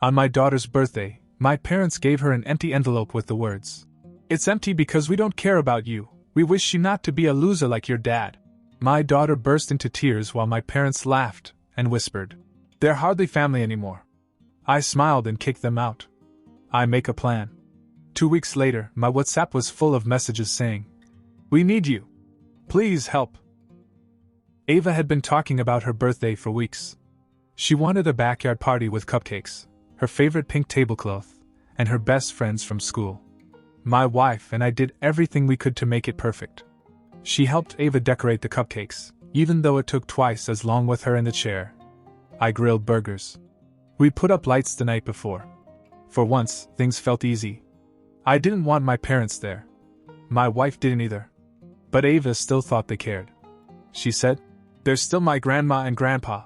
On my daughter's birthday, my parents gave her an empty envelope with the words, "It's empty because we don't care about you. We wish you not to be a loser like your dad." My daughter burst into tears while my parents laughed and whispered, "They're hardly family anymore." I smiled and kicked them out. I make a plan. 2 weeks later, my WhatsApp was full of messages saying, "We need you. Please help." Ava had been talking about her birthday for weeks. She wanted a backyard party with cupcakes, her favorite pink tablecloth, and her best friends from school. My wife and I did everything we could to make it perfect. She helped Ava decorate the cupcakes, even though it took twice as long with her in the chair. I grilled burgers. We put up lights the night before. For once, things felt easy. I didn't want my parents there. My wife didn't either. But Ava still thought they cared. She said, "They're still my grandma and grandpa,"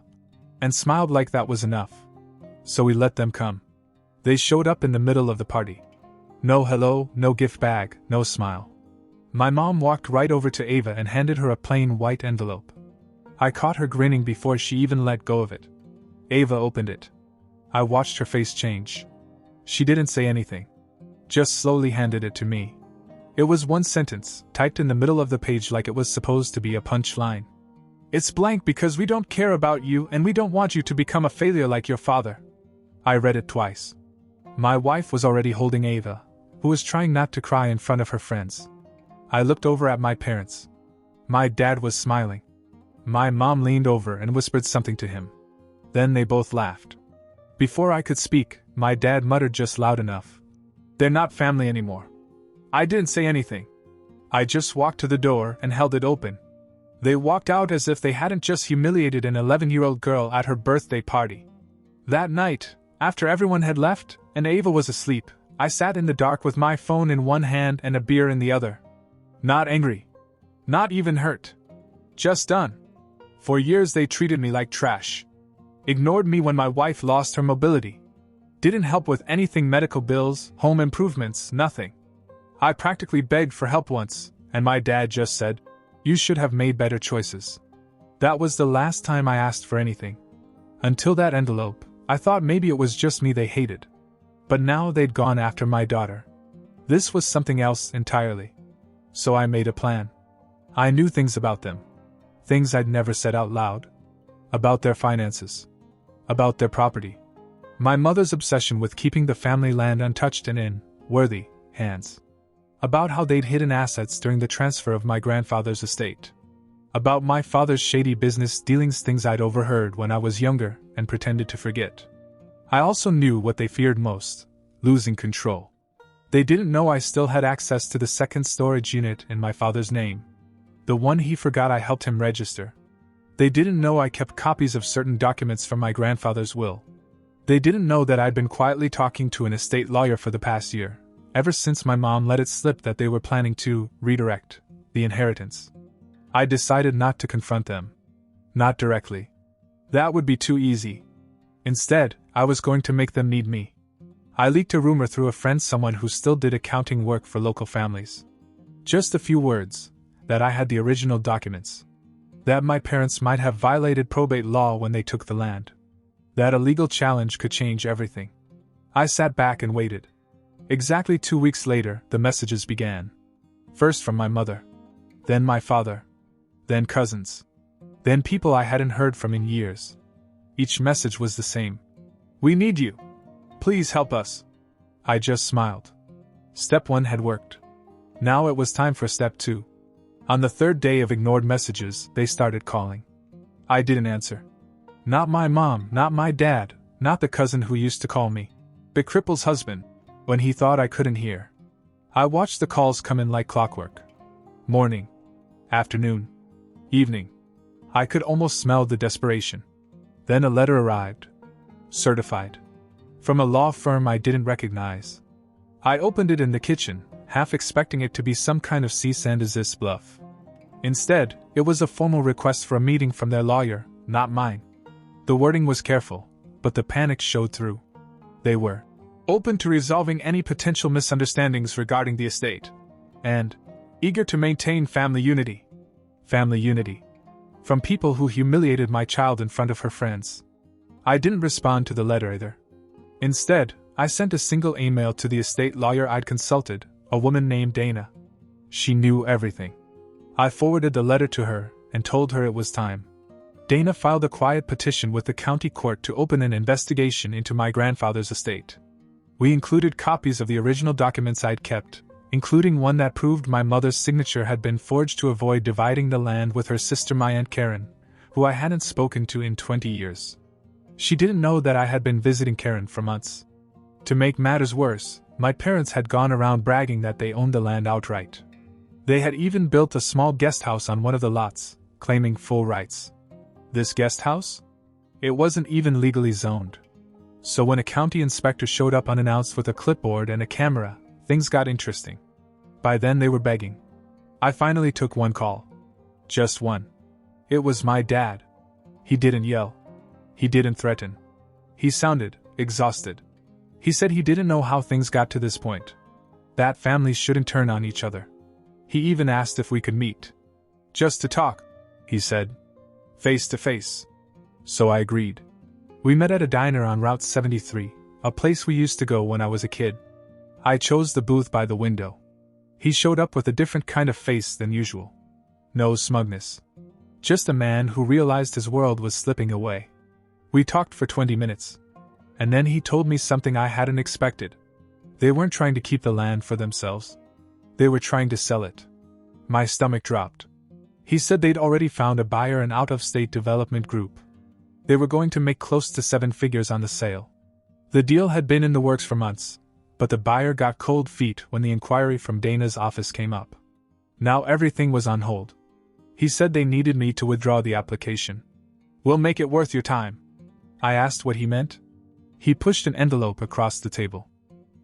and smiled like that was enough. So we let them come. They showed up in the middle of the party. No hello, no gift bag, no smile. My mom walked right over to Ava and handed her a plain white envelope. I caught her grinning before she even let go of it. Ava opened it. I watched her face change. She didn't say anything. Just slowly handed it to me. It was one sentence, typed in the middle of the page like it was supposed to be a punchline. "It's blank because we don't care about you and we don't want you to become a failure like your father." I read it twice. My wife was already holding Ava, who was trying not to cry in front of her friends. I looked over at my parents. My dad was smiling. My mom leaned over and whispered something to him. Then they both laughed. Before I could speak, my dad muttered just loud enough, "They're not family anymore." I didn't say anything. I just walked to the door and held it open. They walked out as if they hadn't just humiliated an 11-year-old girl at her birthday party. That night, after everyone had left and Ava was asleep, I sat in the dark with my phone in one hand and a beer in the other. Not angry. Not even hurt. Just done. For years they treated me like trash. Ignored me when my wife lost her mobility. Didn't help with anything, medical bills, home improvements, nothing. I practically begged for help once, and my dad just said, "You should have made better choices." That was the last time I asked for anything. Until that envelope, I thought maybe it was just me they hated. But now they'd gone after my daughter. This was something else entirely. So I made a plan. I knew things about them. Things I'd never said out loud. About their finances. About their property. My mother's obsession with keeping the family land untouched and in worthy hands. About how they'd hidden assets during the transfer of my grandfather's estate. About my father's shady business dealings, things I'd overheard when I was younger and pretended to forget. I also knew what they feared most, losing control. They didn't know I still had access to the second storage unit in my father's name. The one he forgot I helped him register. They didn't know I kept copies of certain documents from my grandfather's will. They didn't know that I'd been quietly talking to an estate lawyer for the past year, ever since my mom let it slip that they were planning to redirect the inheritance. I decided not to confront them. Not directly. That would be too easy. Instead, I was going to make them need me. I leaked a rumor through a friend, someone who still did accounting work for local families. Just a few words, that I had the original documents. That my parents might have violated probate law when they took the land. That a legal challenge could change everything. I sat back and waited. Exactly 2 weeks later, the messages began. First from my mother. Then my father. Then cousins. Then people I hadn't heard from in years. Each message was the same. "We need you. Please help us." I just smiled. Step 1 had worked. Now it was time for step 2. On the third day of ignored messages, they started calling. I didn't answer. Not my mom, not my dad, not the cousin who used to call me the cripple's husband, when he thought I couldn't hear. I watched the calls come in like clockwork. Morning. Afternoon. Evening. I could almost smell the desperation. Then a letter arrived. Certified. From a law firm I didn't recognize. I opened it in the kitchen, half expecting it to be some kind of cease and desist bluff. Instead, it was a formal request for a meeting from their lawyer, not mine. The wording was careful, but the panic showed through. They were open to resolving any potential misunderstandings regarding the estate, and eager to maintain family unity. Family unity. From people who humiliated my child in front of her friends. I didn't respond to the letter either. Instead, I sent a single email to the estate lawyer I'd consulted, a woman named Dana. She knew everything. I forwarded the letter to her and told her it was time. Dana filed a quiet petition with the county court to open an investigation into my grandfather's estate. We included copies of the original documents I'd kept, including one that proved my mother's signature had been forged to avoid dividing the land with her sister, my Aunt Karen, who I hadn't spoken to in 20 years. She didn't know that I had been visiting Karen for months. To make matters worse, my parents had gone around bragging that they owned the land outright. They had even built a small guest house on one of the lots, claiming full rights. This guest house? It wasn't even legally zoned. So when a county inspector showed up unannounced with a clipboard and a camera, things got interesting. By then they were begging. I finally took one call. Just one. It was my dad. He didn't yell. He didn't threaten. He sounded exhausted. He said he didn't know how things got to this point. That families shouldn't turn on each other. He even asked if we could meet. Just to talk, he said. Face to face. So I agreed. We met at a diner on Route 73, a place we used to go when I was a kid. I chose the booth by the window. He showed up with a different kind of face than usual. No smugness. Just a man who realized his world was slipping away. We talked for 20 minutes. And then he told me something I hadn't expected. They weren't trying to keep the land for themselves. They were trying to sell it. My stomach dropped. He said they'd already found a buyer, an out-of-state development group. They were going to make close to 7 figures on the sale. The deal had been in the works for months, but the buyer got cold feet when the inquiry from Dana's office came up. Now everything was on hold. He said they needed me to withdraw the application. We'll make it worth your time. I asked what he meant. He pushed an envelope across the table.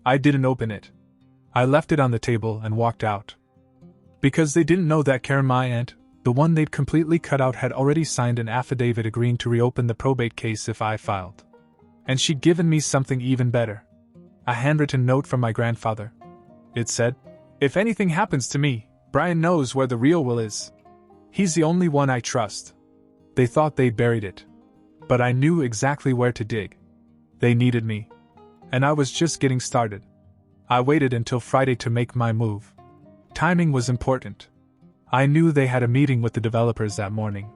I didn't open it. I left it on the table and walked out. Because they didn't know that Karen, my aunt, the one they'd completely cut out, had already signed an affidavit agreeing to reopen the probate case if I filed. And she'd given me something even better. A handwritten note from my grandfather. It said, "If anything happens to me, Brian knows where the real will is. He's the only one I trust." They thought they'd buried it. But I knew exactly where to dig. They needed me. And I was just getting started. I waited until Friday to make my move. Timing was important. I knew they had a meeting with the developers that morning.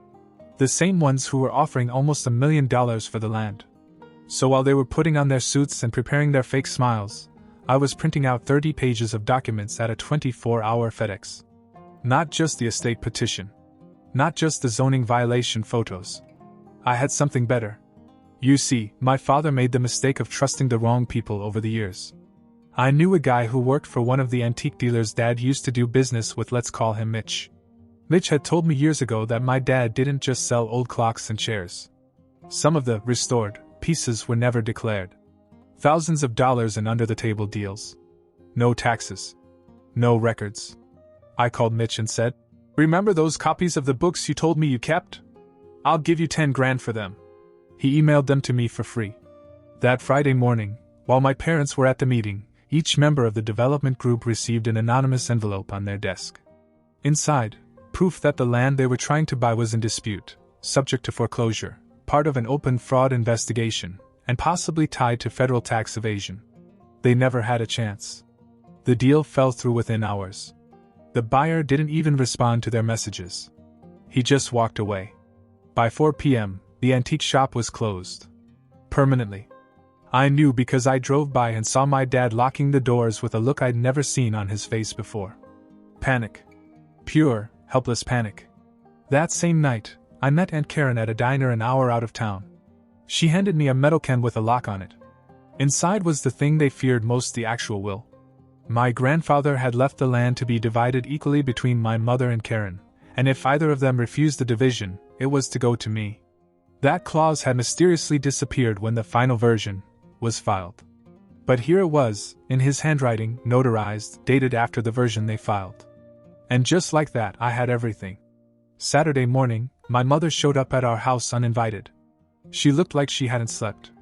The same ones who were offering almost $1 million for the land. So while they were putting on their suits and preparing their fake smiles, I was printing out 30 pages of documents at a 24-hour FedEx. Not just the estate petition. Not just the zoning violation photos. I had something better. You see, my father made the mistake of trusting the wrong people over the years. I knew a guy who worked for one of the antique dealers Dad used to do business with. Let's call him Mitch. Mitch had told me years ago that my dad didn't just sell old clocks and chairs. Some of the restored pieces were never declared. Thousands of dollars in under-the-table deals. No taxes. No records. I called Mitch and said, "Remember those copies of the books you told me you kept? I'll give you 10 grand for them." He emailed them to me for free. That Friday morning, while my parents were at the meeting, each member of the development group received an anonymous envelope on their desk. Inside, proof that the land they were trying to buy was in dispute, subject to foreclosure, part of an open fraud investigation, and possibly tied to federal tax evasion. They never had a chance. The deal fell through within hours. The buyer didn't even respond to their messages. He just walked away. By 4 p.m., the antique shop was closed. Permanently. I knew because I drove by and saw my dad locking the doors with a look I'd never seen on his face before. Panic. Pure, helpless panic. That same night, I met Aunt Karen at a diner an hour out of town. She handed me a metal can with a lock on it. Inside was the thing they feared most, the actual will. My grandfather had left the land to be divided equally between my mother and Karen, and if either of them refused the division, it was to go to me. That clause had mysteriously disappeared when the final version was filed. But here it was, in his handwriting, notarized, dated after the version they filed. And just like that, I had everything. Saturday morning, my mother showed up at our house uninvited. She looked like she hadn't slept.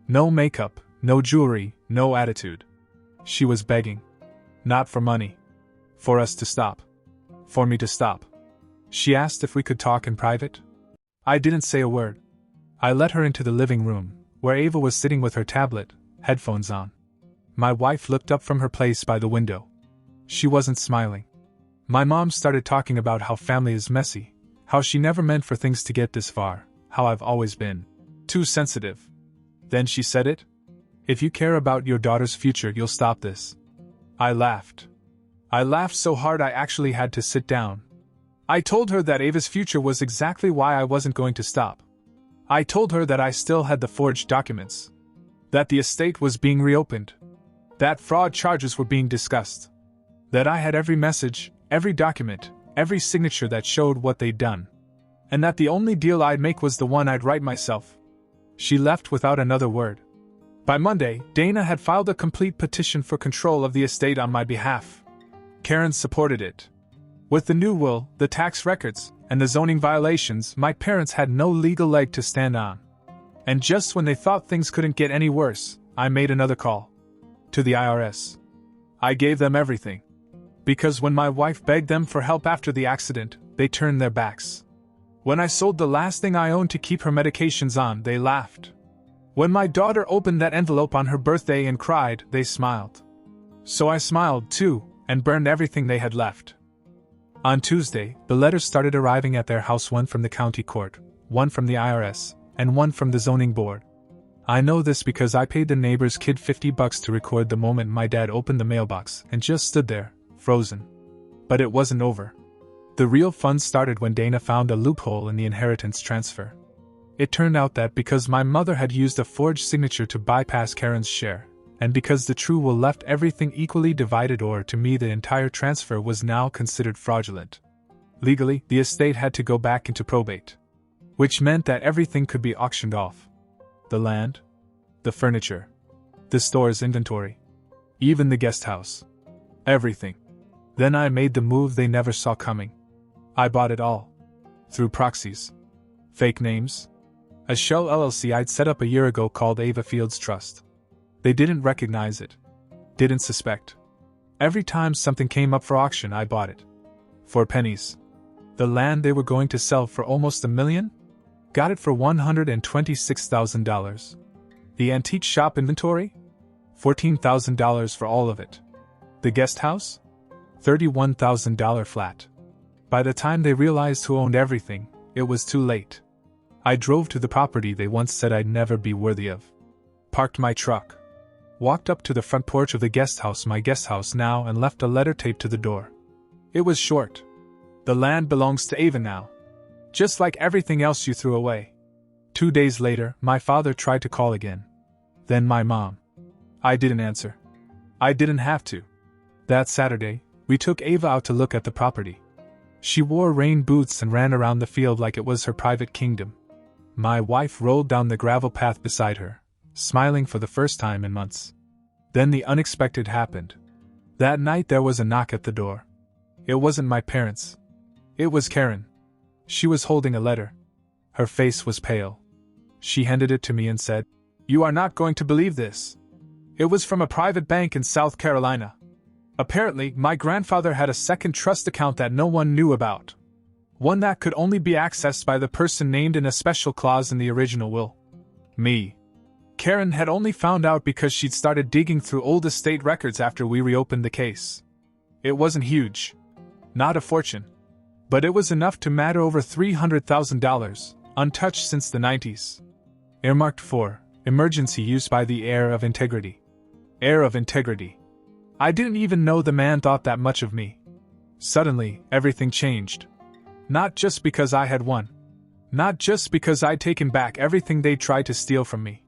No makeup, no jewelry, no attitude. She was begging. Not for money. For us to stop. For me to stop. She asked if we could talk in private. I didn't say a word. I led her into the living room, where Ava was sitting with her tablet, headphones on. My wife looked up from her place by the window. She wasn't smiling. My mom started talking about how family is messy, how she never meant for things to get this far, how I've always been too sensitive. Then she said it. If you care about your daughter's future, you'll stop this. I laughed. I laughed so hard I actually had to sit down. I told her that Ava's future was exactly why I wasn't going to stop. I told her that I still had the forged documents, that the estate was being reopened, that fraud charges were being discussed, that I had every message, every document, every signature that showed what they'd done, and that the only deal I'd make was the one I'd write myself. She left without another word. By Monday, Dana had filed a complete petition for control of the estate on my behalf. Karen supported it. With the new will, the tax records, and the zoning violations, my parents had no legal leg to stand on. And just when they thought things couldn't get any worse, I made another call. To the IRS. I gave them everything. Because when my wife begged them for help after the accident, they turned their backs. When I sold the last thing I owned to keep her medications on, they laughed. When my daughter opened that envelope on her birthday and cried, they smiled. So I smiled too, and burned everything they had left. On Tuesday, the letters started arriving at their house, one from the county court, one from the IRS, and one from the zoning board. I know this because I paid the neighbor's kid $50 to record the moment my dad opened the mailbox and just stood there, frozen. But it wasn't over. The real fun started when Dana found a loophole in the inheritance transfer. It turned out that because my mother had used a forged signature to bypass Karen's share, and because the true will left everything equally divided, or to me the entire transfer was now considered fraudulent. Legally, the estate had to go back into probate, which meant that everything could be auctioned off. The land, the furniture, the store's inventory, even the guest house. Everything. Then I made the move they never saw coming. I bought it all. Through proxies. Fake names. A shell LLC I'd set up a year ago called Ava Fields Trust. They didn't recognize it. Didn't suspect. Every time something came up for auction, I bought it. For pennies. The land they were going to sell for almost $1 million? Got it for $126,000. The antique shop inventory? $14,000 for all of it. The guest house? $31,000 flat. By the time they realized who owned everything, it was too late. I drove to the property they once said I'd never be worthy of. Parked my truck. Walked up to the front porch of the guest house, my guest house now, and left a letter taped to the door. It was short. The land belongs to Ava now. Just like everything else you threw away. 2 days later, my father tried to call again. Then my mom. I didn't answer. I didn't have to. That Saturday, we took Ava out to look at the property. She wore rain boots and ran around the field like it was her private kingdom. My wife rolled down the gravel path beside her, smiling for the first time in months. Then the unexpected happened. That night there was a knock at the door. It wasn't my parents. It was Karen. She was holding a letter. Her face was pale. She handed it to me and said, "You are not going to believe this. It was from a private bank in South Carolina. Apparently, my grandfather had a second trust account that no one knew about. One that could only be accessed by the person named in a special clause in the original will. Me." Karen had only found out because she'd started digging through old estate records after we reopened the case. It wasn't huge. Not a fortune. But it was enough to matter over $300,000, untouched since the 90s. Earmarked for emergency use by the heir of integrity. Heir of integrity. I didn't even know the man thought that much of me. Suddenly, everything changed. Not just because I had won. Not just because I'd taken back everything they tried to steal from me.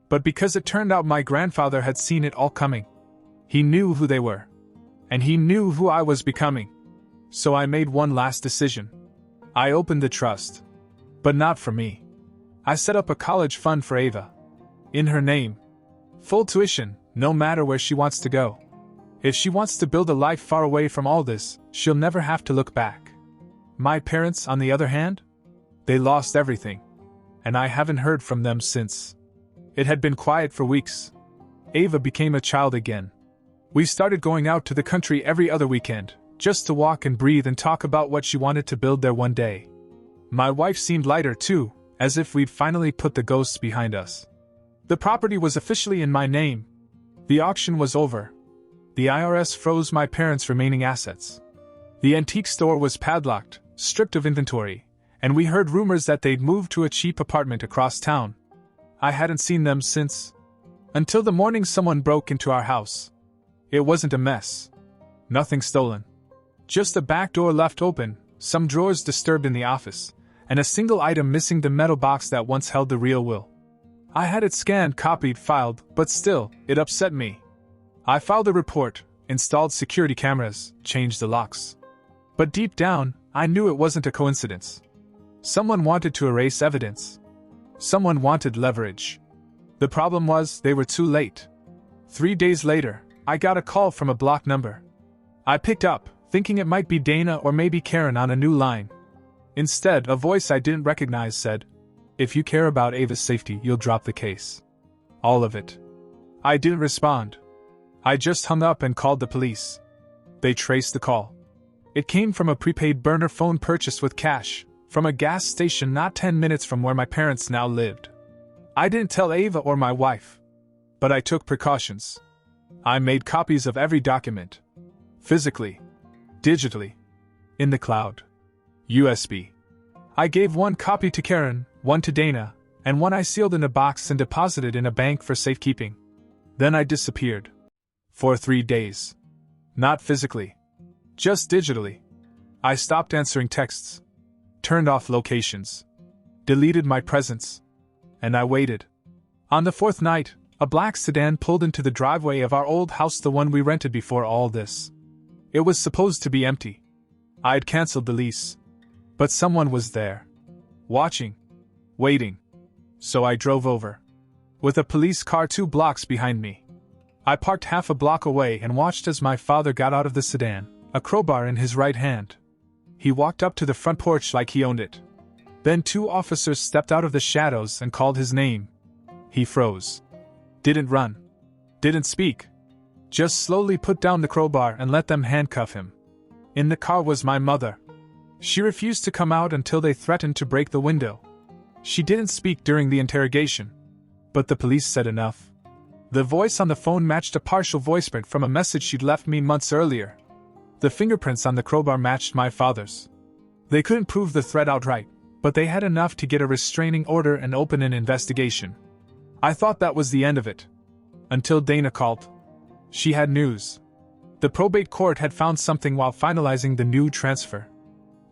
But because it turned out my grandfather had seen it all coming. He knew who they were. And he knew who I was becoming. So I made one last decision. I opened the trust. But not for me. I set up a college fund for Ava. In her name. Full tuition, no matter where she wants to go. If she wants to build a life far away from all this, she'll never have to look back. My parents, on the other hand? They lost everything. And I haven't heard from them since. It had been quiet for weeks. Ava became a child again. We started going out to the country every other weekend, just to walk and breathe and talk about what she wanted to build there one day. My wife seemed lighter too, as if we'd finally put the ghosts behind us. The property was officially in my name. The auction was over. The IRS froze my parents' remaining assets. The antique store was padlocked, stripped of inventory, and we heard rumors that they'd moved to a cheap apartment across town. I hadn't seen them since. Until the morning someone broke into our house. It wasn't a mess. Nothing stolen. Just a back door left open, some drawers disturbed in the office, and a single item missing the metal box that once held the real will. I had it scanned, copied, filed, but still, it upset me. I filed a report, installed security cameras, changed the locks. But deep down, I knew it wasn't a coincidence. Someone wanted to erase evidence. Someone wanted leverage. The problem was, they were too late. 3 days later, I got a call from a blocked number. I picked up, thinking it might be Dana or maybe Karen on a new line. Instead, a voice I didn't recognize said, "If you care about Ava's safety, you'll drop the case. All of it." I didn't respond. I just hung up and called the police. They traced the call. It came from a prepaid burner phone purchased with cash, from a gas station not 10 minutes from where my parents now lived. I didn't tell Ava or my wife. But I took precautions. I made copies of every document. Physically. Digitally. In the cloud. USB. I gave one copy to Karen, one to Dana, and one I sealed in a box and deposited in a bank for safekeeping. Then I disappeared. For 3 days. Not physically. Just digitally. I stopped answering texts. Turned off locations. Deleted my presence. And I waited. On the 4th night, a black sedan pulled into the driveway of our old house, the one we rented before all this. It was supposed to be empty. I'd canceled the lease. But someone was there. Watching. Waiting. So I drove over. With a police car 2 blocks behind me. I parked half a block away and watched as my father got out of the sedan, a crowbar in his right hand. He walked up to the front porch like he owned it. Then 2 officers stepped out of the shadows and called his name. He froze. Didn't run. Didn't speak. Just slowly put down the crowbar and let them handcuff him. In the car was my mother. She refused to come out until they threatened to break the window. She didn't speak during the interrogation. But the police said enough. The voice on the phone matched a partial voiceprint from a message she'd left me months earlier. The fingerprints on the crowbar matched my father's. They couldn't prove the threat outright, but they had enough to get a restraining order and open an investigation. I thought that was the end of it. Until Dana called. She had news. The probate court had found something while finalizing the new transfer.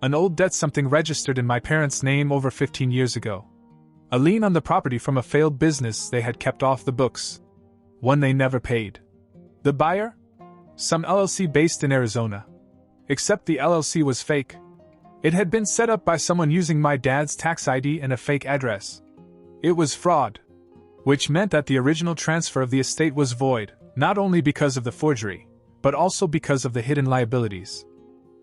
An old debt, something registered in my parents' name over 15 years ago. A lien on the property from a failed business they had kept off the books. One they never paid. The buyer? Some LLC based in Arizona. Except the LLC was fake. It had been set up by someone using my dad's tax ID and a fake address. It was fraud. Which meant that the original transfer of the estate was void, not only because of the forgery, but also because of the hidden liabilities.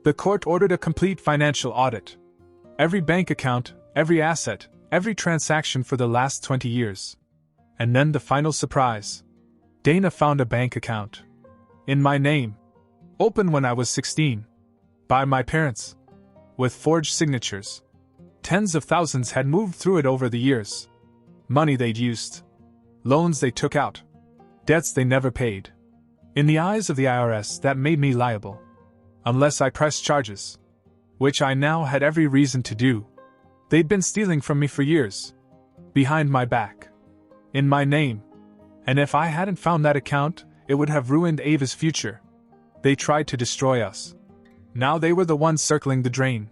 The court ordered a complete financial audit. Every bank account, every asset, every transaction for the last 20 years. And then the final surprise. Dana found a bank account. In my name. Opened when I was 16. By my parents. With forged signatures. Tens of thousands had moved through it over the years. Money they'd used. Loans they took out. Debts they never paid. In the eyes of the IRS, that made me liable. Unless I pressed charges. Which I now had every reason to do. They'd been stealing from me for years. Behind my back. In my name. And if I hadn't found that account, it would have ruined Ava's future. They tried to destroy us. Now they were the ones circling the drain.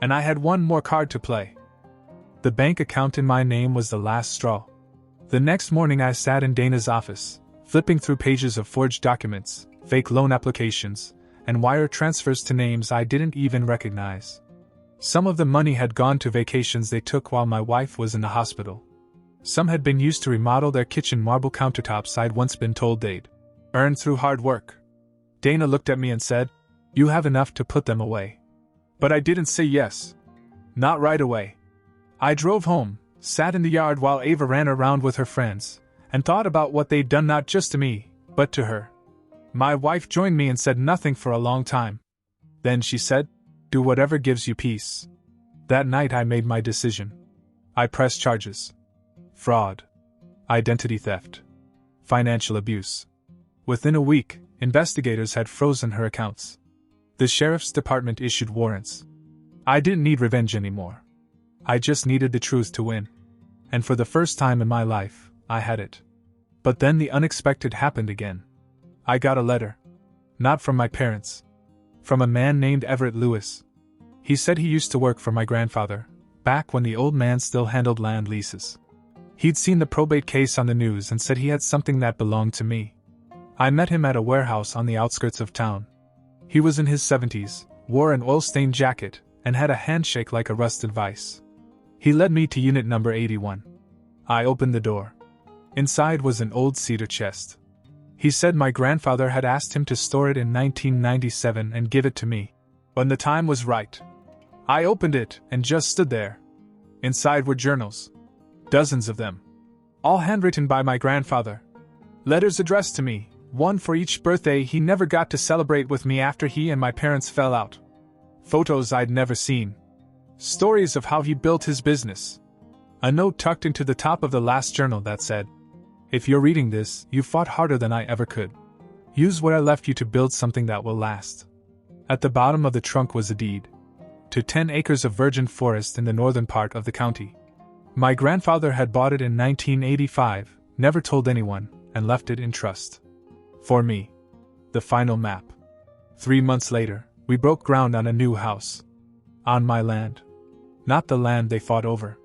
And I had one more card to play. The bank account in my name was the last straw. The next morning I sat in Dana's office, flipping through pages of forged documents, fake loan applications, and wire transfers to names I didn't even recognize. Some of the money had gone to vacations they took while my wife was in the hospital. Some had been used to remodel their kitchen marble countertops I'd once been told they'd earned through hard work. Dana looked at me and said, "You have enough to put them away." But I didn't say yes. Not right away. I drove home, sat in the yard while Ava ran around with her friends, and thought about what they'd done not just to me, but to her. My wife joined me and said nothing for a long time. Then she said, "Do whatever gives you peace." That night I made my decision. I pressed charges. Fraud. identity theft, financial abuse. Within a week, investigators had frozen her accounts. The sheriff's department issued warrants. I didn't need revenge anymore. I just needed the truth to win. And for the first time in my life, I had it. But then the unexpected happened again. I got a letter. Not from my parents. From a man named Everett Lewis. He said he used to work for my grandfather, back when the old man still handled land leases. He'd seen the probate case on the news and said he had something that belonged to me. I met him at a warehouse on the outskirts of town. He was in his 70s, wore an oil-stained jacket, and had a handshake like a rusted vice. He led me to unit number 81. I opened the door. Inside was an old cedar chest. He said my grandfather had asked him to store it in 1997 and give it to me when the time was right. I opened it and just stood there. Inside were journals. Dozens of them. All handwritten by my grandfather. Letters addressed to me, one for each birthday he never got to celebrate with me after he and my parents fell out. Photos I'd never seen. Stories of how he built his business. A note tucked into the top of the last journal that said, "If you're reading this, you fought harder than I ever could. Use what I left you to build something that will last." At the bottom of the trunk was a deed to 10 acres of virgin forest in the northern part of the county. My grandfather had bought it in 1985, never told anyone, and left it in trust. For me. The final map. 3 months later, we broke ground on a new house. On my land. Not the land they fought over.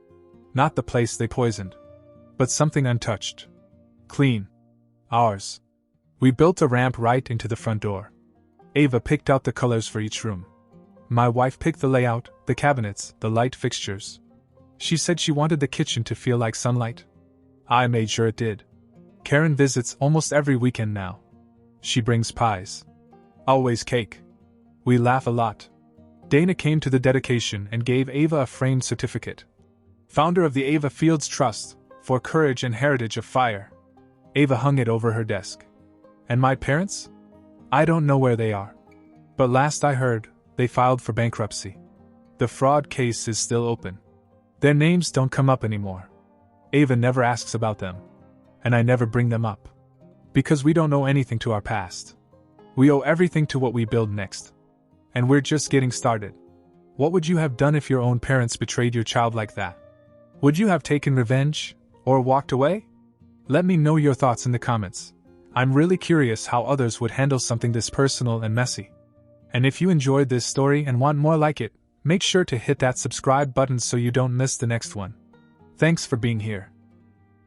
Not the place they poisoned. But something untouched. Clean. Ours. We built a ramp right into the front door. Ava picked out the colors for each room. My wife picked the layout, the cabinets, the light fixtures. She said she wanted the kitchen to feel like sunlight. I made sure it did. Karen visits almost every weekend now. She brings pies. Always cake. We laugh a lot. Dana came to the dedication and gave Ava a framed certificate. Founder of the Ava Fields Trust, for courage and heritage of fire. Ava hung it over her desk. And my parents? I don't know where they are. But last I heard, they filed for bankruptcy. The fraud case is still open. Their names don't come up anymore. Ava never asks about them. And I never bring them up. Because we don't owe anything to our past. We owe everything to what we build next. And we're just getting started. What would you have done if your own parents betrayed your child like that? Would you have taken revenge, or walked away? Let me know your thoughts in the comments. I'm really curious how others would handle something this personal and messy. And if you enjoyed this story and want more like it, make sure to hit that subscribe button so you don't miss the next one. Thanks for being here.